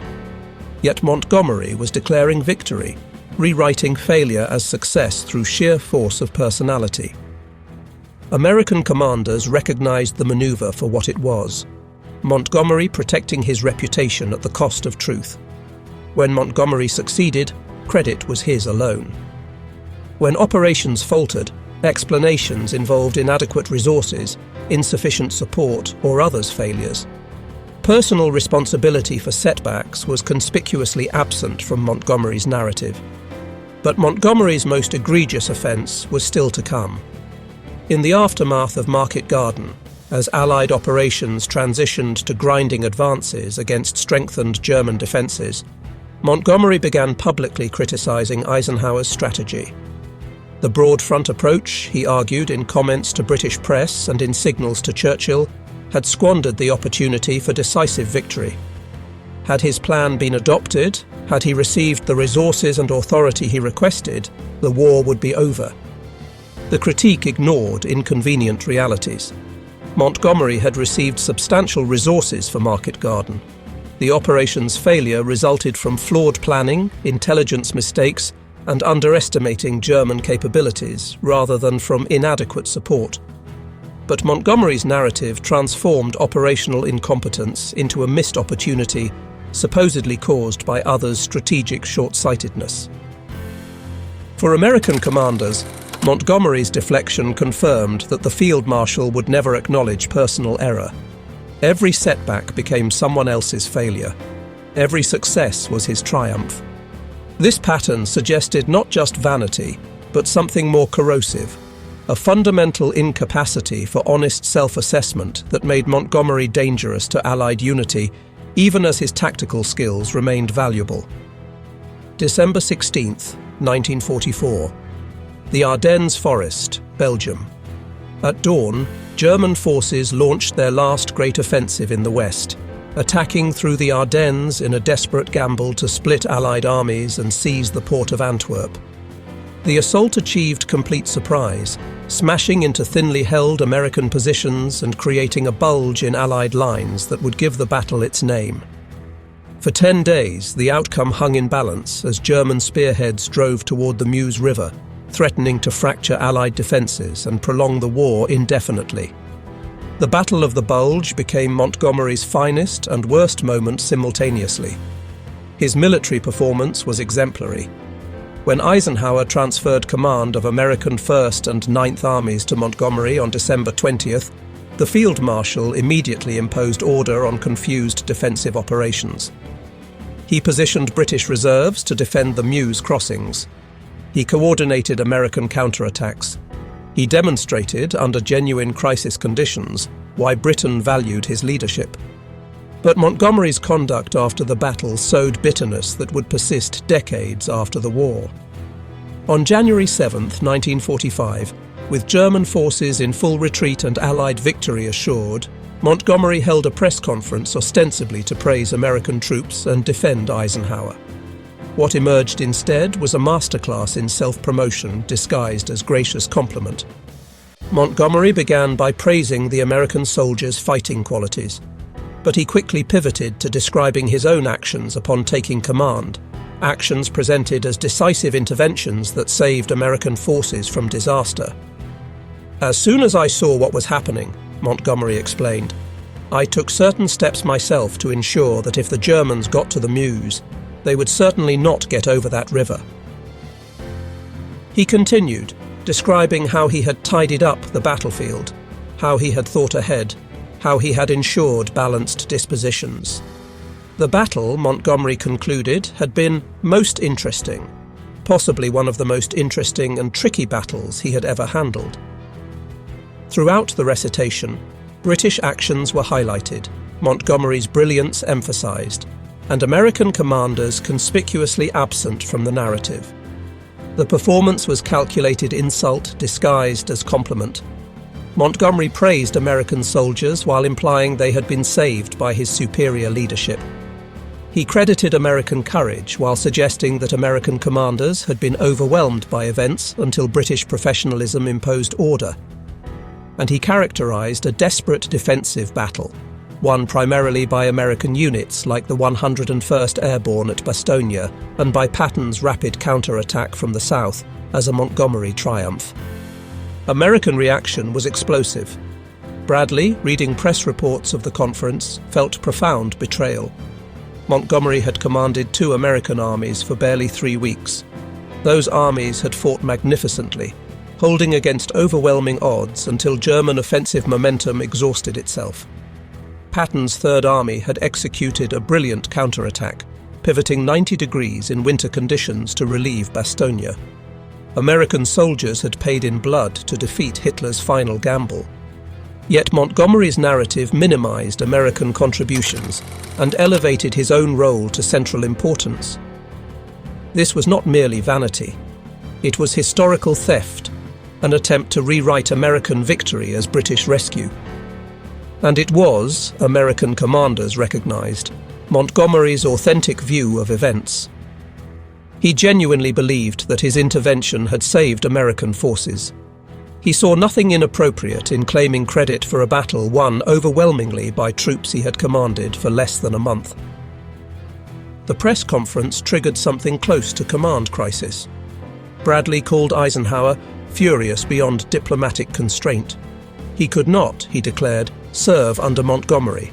Yet Montgomery was declaring victory, rewriting failure as success through sheer force of personality. American commanders recognized the maneuver for what it was: Montgomery protecting his reputation at the cost of truth. When Montgomery succeeded, credit was his alone. When operations faltered, explanations involved inadequate resources, insufficient support, or others' failures. Personal responsibility for setbacks was conspicuously absent from Montgomery's narrative. But Montgomery's most egregious offence was still to come. In the aftermath of Market Garden, as Allied operations transitioned to grinding advances against strengthened German defences, Montgomery began publicly criticizing Eisenhower's strategy. The broad front approach, he argued in comments to British press and in signals to Churchill, had squandered the opportunity for decisive victory. Had his plan been adopted, had he received the resources and authority he requested, the war would be over. The critique ignored inconvenient realities. Montgomery had received substantial resources for Market Garden. The operation's failure resulted from flawed planning, intelligence mistakes, and underestimating German capabilities, rather than from inadequate support. But Montgomery's narrative transformed operational incompetence into a missed opportunity, supposedly caused by others' strategic short-sightedness. For American commanders, Montgomery's deflection confirmed that the field marshal would never acknowledge personal error. Every setback became someone else's failure. Every success was his triumph. This pattern suggested not just vanity, but something more corrosive, a fundamental incapacity for honest self-assessment that made Montgomery dangerous to Allied unity, even as his tactical skills remained valuable. December 16, 1944. The Ardennes Forest, Belgium. At dawn, German forces launched their last great offensive in the west, attacking through the Ardennes in a desperate gamble to split Allied armies and seize the port of Antwerp. The assault achieved complete surprise, smashing into thinly held American positions and creating a bulge in Allied lines that would give the battle its name. For 10 days, the outcome hung in balance as German spearheads drove toward the Meuse River, threatening to fracture Allied defences and prolong the war indefinitely. The Battle of the Bulge became Montgomery's finest and worst moment simultaneously. His military performance was exemplary. When Eisenhower transferred command of American 1st and 9th Armies to Montgomery on December 20th, the Field Marshal immediately imposed order on confused defensive operations. He positioned British reserves to defend the Meuse crossings. He coordinated American counterattacks. He demonstrated, under genuine crisis conditions, why Britain valued his leadership. But Montgomery's conduct after the battle sowed bitterness that would persist decades after the war. On January 7, 1945, with German forces in full retreat and Allied victory assured, Montgomery held a press conference ostensibly to praise American troops and defend Eisenhower. What emerged instead was a masterclass in self-promotion disguised as gracious compliment. Montgomery began by praising the American soldiers' fighting qualities, but he quickly pivoted to describing his own actions upon taking command, actions presented as decisive interventions that saved American forces from disaster. "As soon as I saw what was happening," Montgomery explained, "I took certain steps myself to ensure that if the Germans got to the Meuse, they would certainly not get over that river." He continued, describing how he had tidied up the battlefield, how he had thought ahead, how he had ensured balanced dispositions. The battle, Montgomery concluded, had been most interesting, possibly one of the most interesting and tricky battles he had ever handled. Throughout the recitation, British actions were highlighted, Montgomery's brilliance emphasized, and American commanders conspicuously absent from the narrative. The performance was calculated insult disguised as compliment. Montgomery praised American soldiers while implying they had been saved by his superior leadership. He credited American courage while suggesting that American commanders had been overwhelmed by events until British professionalism imposed order. And he characterized a desperate defensive battle, won primarily by American units like the 101st Airborne at Bastogne and by Patton's rapid counterattack from the south, as a Montgomery triumph. American reaction was explosive. Bradley, reading press reports of the conference, felt profound betrayal. Montgomery had commanded 2 American armies for barely 3 weeks. Those armies had fought magnificently, holding against overwhelming odds until German offensive momentum exhausted itself. Patton's Third Army had executed a brilliant counterattack, pivoting 90 degrees in winter conditions to relieve Bastogne. American soldiers had paid in blood to defeat Hitler's final gamble. Yet Montgomery's narrative minimized American contributions and elevated his own role to central importance, This was not merely vanity. It was historical theft, an attempt to rewrite American victory as British rescue. And it was, American commanders recognized, Montgomery's authentic view of events. He genuinely believed that his intervention had saved American forces. He saw nothing inappropriate in claiming credit for a battle won overwhelmingly by troops he had commanded for less than a month. The press conference triggered something close to command crisis. Bradley called Eisenhower furious beyond diplomatic constraint. He could not, he declared, serve under Montgomery.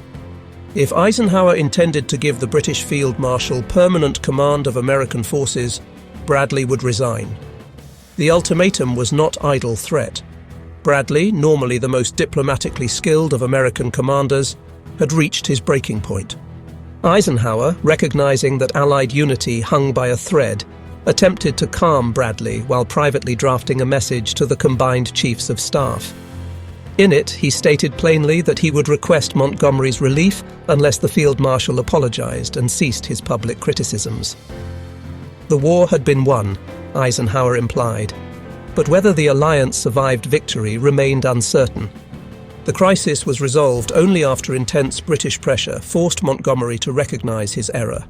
If Eisenhower intended to give the British Field Marshal permanent command of American forces, Bradley would resign. The ultimatum was not idle threat. Bradley, normally the most diplomatically skilled of American commanders, had reached his breaking point. Eisenhower, recognizing that Allied unity hung by a thread, attempted to calm Bradley while privately drafting a message to the combined chiefs of staff. In it, he stated plainly that he would request Montgomery's relief unless the Field Marshal apologized and ceased his public criticisms. The war had been won, Eisenhower implied, but whether the alliance survived victory remained uncertain. The crisis was resolved only after intense British pressure forced Montgomery to recognize his error.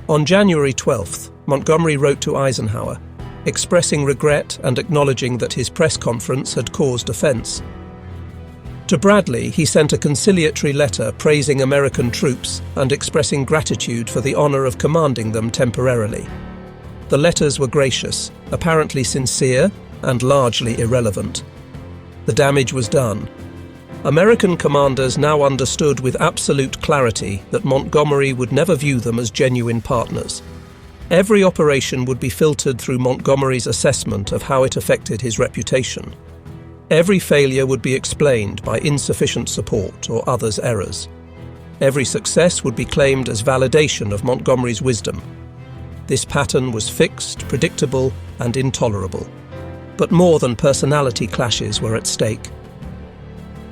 On January 12th, Montgomery wrote to Eisenhower, expressing regret and acknowledging that his press conference had caused offense. To Bradley, he sent a conciliatory letter praising American troops and expressing gratitude for the honor of commanding them temporarily. The letters were gracious, apparently sincere, and largely irrelevant. The damage was done. American commanders now understood with absolute clarity that Montgomery would never view them as genuine partners. Every operation would be filtered through Montgomery's assessment of how it affected his reputation. Every failure would be explained by insufficient support or others' errors. Every success would be claimed as validation of Montgomery's wisdom. This pattern was fixed, predictable, and intolerable. But more than personality clashes were at stake.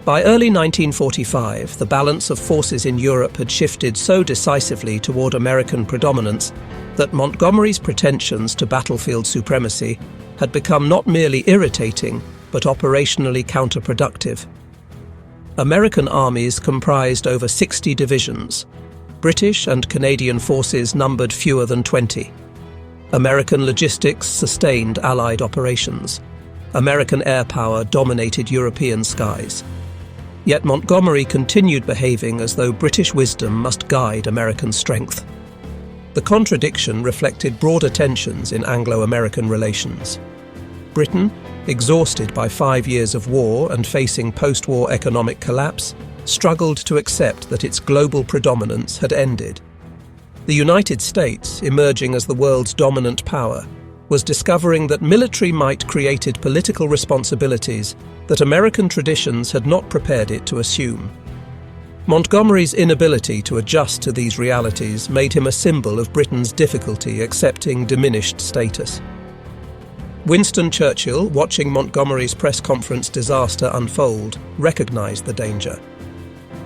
By early 1945, the balance of forces in Europe had shifted so decisively toward American predominance that Montgomery's pretensions to battlefield supremacy had become not merely irritating, but operationally counterproductive. American armies comprised over 60 divisions. British and Canadian forces numbered fewer than 20. American logistics sustained Allied operations. American air power dominated European skies. Yet Montgomery continued behaving as though British wisdom must guide American strength. The contradiction reflected broader tensions in Anglo-American relations. Britain, exhausted by 5 years of war and facing post-war economic collapse, struggled to accept that its global predominance had ended. The United States, emerging as the world's dominant power, was discovering that military might created political responsibilities that American traditions had not prepared it to assume. Montgomery's inability to adjust to these realities made him a symbol of Britain's difficulty accepting diminished status. Winston Churchill, watching Montgomery's press conference disaster unfold, recognized the danger.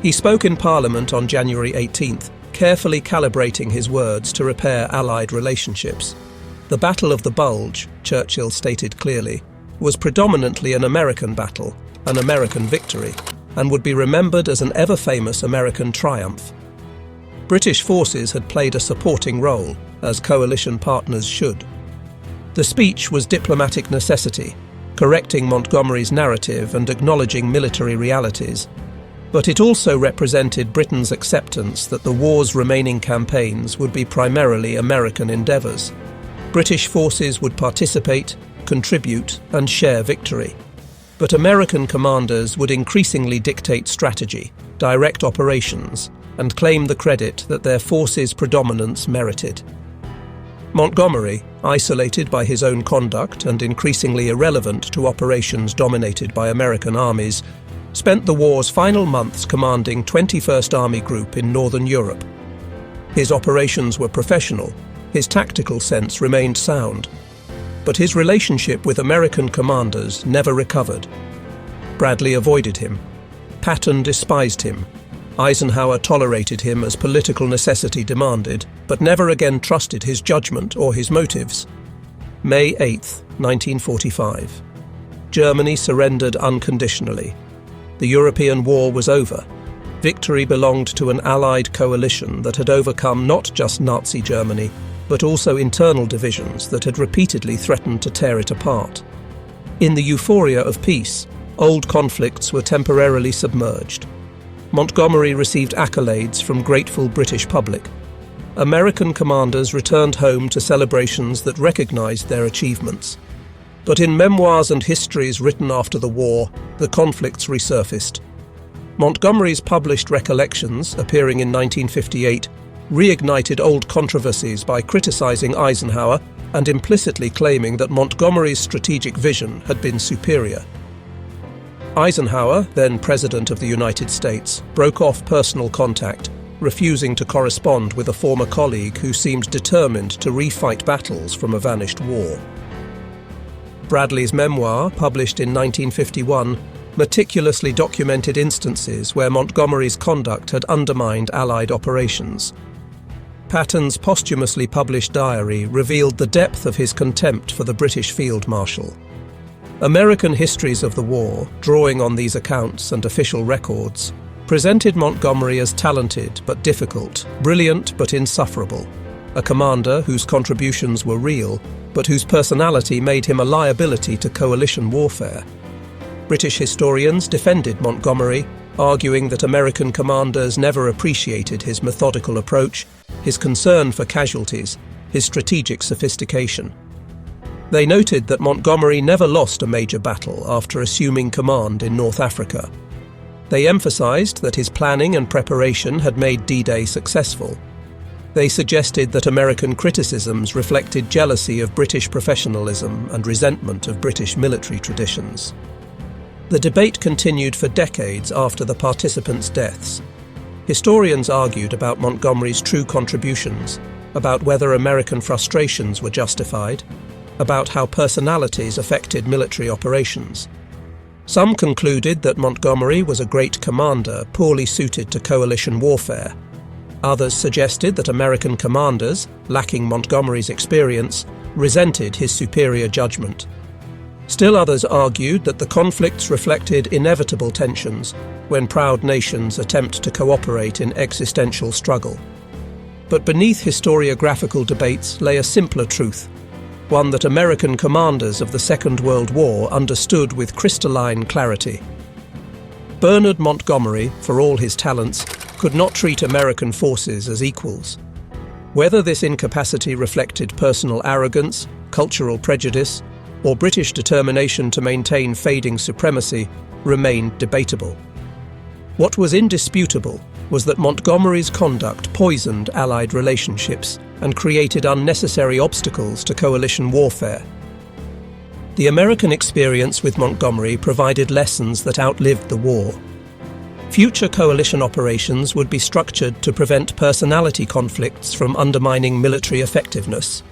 He spoke in Parliament on January 18th, carefully calibrating his words to repair Allied relationships. The Battle of the Bulge, Churchill stated clearly, was predominantly an American battle, an American victory, and would be remembered as an ever-famous American triumph. British forces had played a supporting role, as coalition partners should. The speech was diplomatic necessity, correcting Montgomery's narrative and acknowledging military realities, but it also represented Britain's acceptance that the war's remaining campaigns would be primarily American endeavours. British forces would participate, contribute, and share victory. But American commanders would increasingly dictate strategy, direct operations, and claim the credit that their forces' predominance merited. Montgomery, isolated by his own conduct and increasingly irrelevant to operations dominated by American armies, spent the war's final months commanding 21st Army Group in Northern Europe. His operations were professional, his tactical sense remained sound, but his relationship with American commanders never recovered. Bradley avoided him. Patton despised him. Eisenhower tolerated him as political necessity demanded, but never again trusted his judgment or his motives. May 8, 1945. Germany surrendered unconditionally. The European war was over. Victory belonged to an Allied coalition that had overcome not just Nazi Germany, but also internal divisions that had repeatedly threatened to tear it apart. In the euphoria of peace, old conflicts were temporarily submerged. Montgomery received accolades from grateful British public. American commanders returned home to celebrations that recognized their achievements. But in memoirs and histories written after the war, the conflicts resurfaced. Montgomery's published recollections, appearing in 1958, reignited old controversies by criticizing Eisenhower and implicitly claiming that Montgomery's strategic vision had been superior. Eisenhower, then President of the United States, broke off personal contact, refusing to correspond with a former colleague who seemed determined to refight battles from a vanished war. Bradley's memoir, published in 1951, meticulously documented instances where Montgomery's conduct had undermined Allied operations. Patton's posthumously published diary revealed the depth of his contempt for the British Field Marshal. American histories of the war, drawing on these accounts and official records, presented Montgomery as talented but difficult, brilliant but insufferable, a commander whose contributions were real, but whose personality made him a liability to coalition warfare. British historians defended Montgomery, arguing that American commanders never appreciated his methodical approach, his concern for casualties, his strategic sophistication. They noted that Montgomery never lost a major battle after assuming command in North Africa. They emphasized that his planning and preparation had made D-Day successful. They suggested that American criticisms reflected jealousy of British professionalism and resentment of British military traditions. The debate continued for decades after the participants' deaths. Historians argued about Montgomery's true contributions, about whether American frustrations were justified, about how personalities affected military operations. Some concluded that Montgomery was a great commander poorly suited to coalition warfare. Others suggested that American commanders, lacking Montgomery's experience, resented his superior judgment. Still others argued that the conflicts reflected inevitable tensions when proud nations attempt to cooperate in existential struggle. But beneath historiographical debates lay a simpler truth, one that American commanders of the Second World War understood with crystalline clarity. Bernard Montgomery, for all his talents, could not treat American forces as equals. Whether this incapacity reflected personal arrogance, cultural prejudice, or British determination to maintain fading supremacy remained debatable. What was indisputable was that Montgomery's conduct poisoned Allied relationships and created unnecessary obstacles to coalition warfare. The American experience with Montgomery provided lessons that outlived the war. Future coalition operations would be structured to prevent personality conflicts from undermining military effectiveness.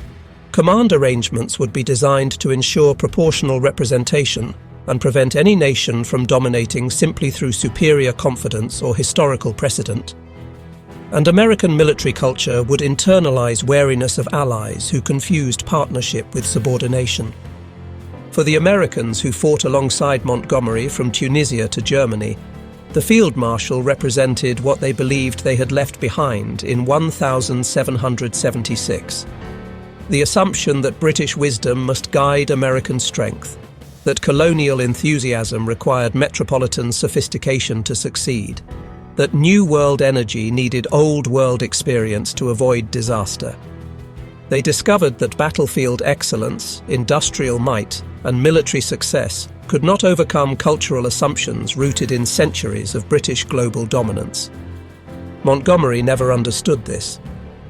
Command arrangements would be designed to ensure proportional representation and prevent any nation from dominating simply through superior confidence or historical precedent. And American military culture would internalize wariness of allies who confused partnership with subordination. For the Americans who fought alongside Montgomery from Tunisia to Germany, the Field Marshal represented what they believed they had left behind in 1776. The assumption that British wisdom must guide American strength, that colonial enthusiasm required metropolitan sophistication to succeed, that New World energy needed Old World experience to avoid disaster. They discovered that battlefield excellence, industrial might, and military success could not overcome cultural assumptions rooted in centuries of British global dominance. Montgomery never understood this.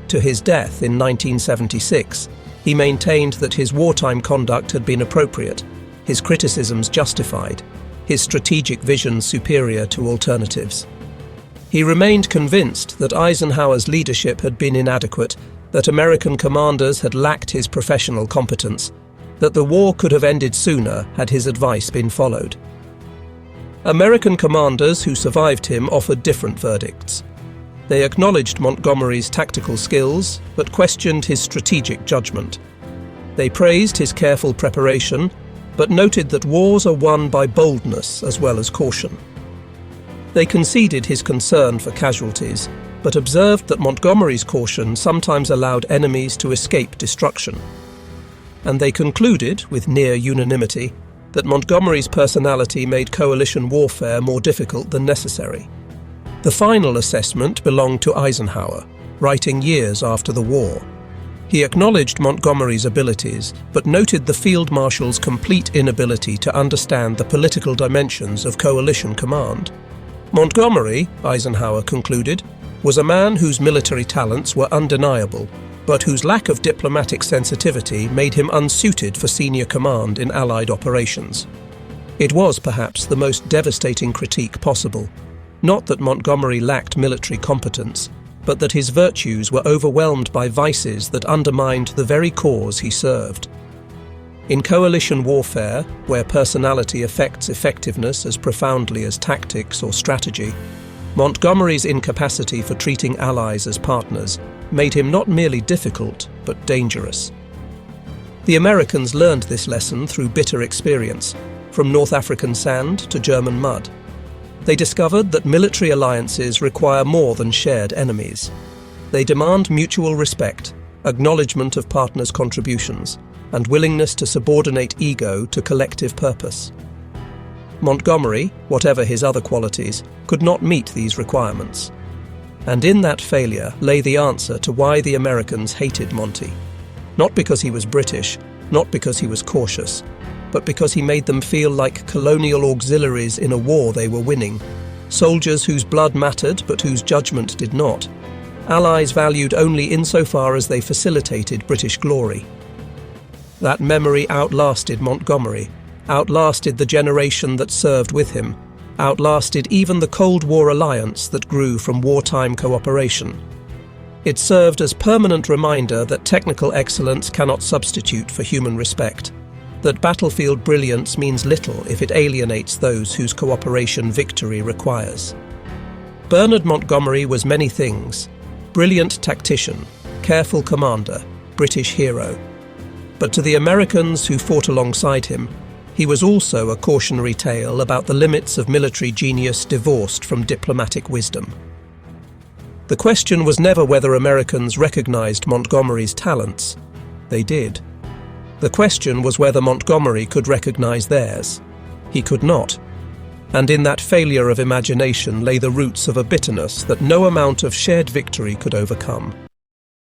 To his death in 1976, he maintained that his wartime conduct had been appropriate, his criticisms justified, his strategic vision superior to alternatives. He remained convinced that Eisenhower's leadership had been inadequate, that American commanders had lacked his professional competence, that the war could have ended sooner had his advice been followed. American commanders who survived him offered different verdicts. They acknowledged Montgomery's tactical skills, but questioned his strategic judgment. They praised his careful preparation, but noted that wars are won by boldness as well as caution. They conceded his concern for casualties, but observed that Montgomery's caution sometimes allowed enemies to escape destruction. And they concluded, with near unanimity, that Montgomery's personality made coalition warfare more difficult than necessary. The final assessment belonged to Eisenhower, writing years after the war. He acknowledged Montgomery's abilities, but noted the field marshal's complete inability to understand the political dimensions of coalition command. Montgomery, Eisenhower concluded, was a man whose military talents were undeniable, but whose lack of diplomatic sensitivity made him unsuited for senior command in Allied operations. It was perhaps the most devastating critique possible. Not that Montgomery lacked military competence, but that his virtues were overwhelmed by vices that undermined the very cause he served. In coalition warfare, where personality affects effectiveness as profoundly as tactics or strategy, Montgomery's incapacity for treating allies as partners made him not merely difficult, but dangerous. The Americans learned this lesson through bitter experience, from North African sand to German mud. They discovered that military alliances require more than shared enemies. They demand mutual respect, acknowledgement of partners' contributions, and willingness to subordinate ego to collective purpose. Montgomery, whatever his other qualities, could not meet these requirements. And in that failure lay the answer to why the Americans hated Monty. Not because he was British, not because he was cautious, but because he made them feel like colonial auxiliaries in a war they were winning, soldiers whose blood mattered but whose judgment did not, allies valued only insofar as they facilitated British glory. That memory outlasted Montgomery, outlasted the generation that served with him, outlasted even the Cold War alliance that grew from wartime cooperation. It served as permanent reminder that technical excellence cannot substitute for human respect, that battlefield brilliance means little if it alienates those whose cooperation victory requires. Bernard Montgomery was many things: brilliant tactician, careful commander, British hero. But to the Americans who fought alongside him, he was also a cautionary tale about the limits of military genius divorced from diplomatic wisdom. The question was never whether Americans recognized Montgomery's talents. They did. The question was whether Montgomery could recognize theirs. He could not. And in that failure of imagination lay the roots of a bitterness that no amount of shared victory could overcome.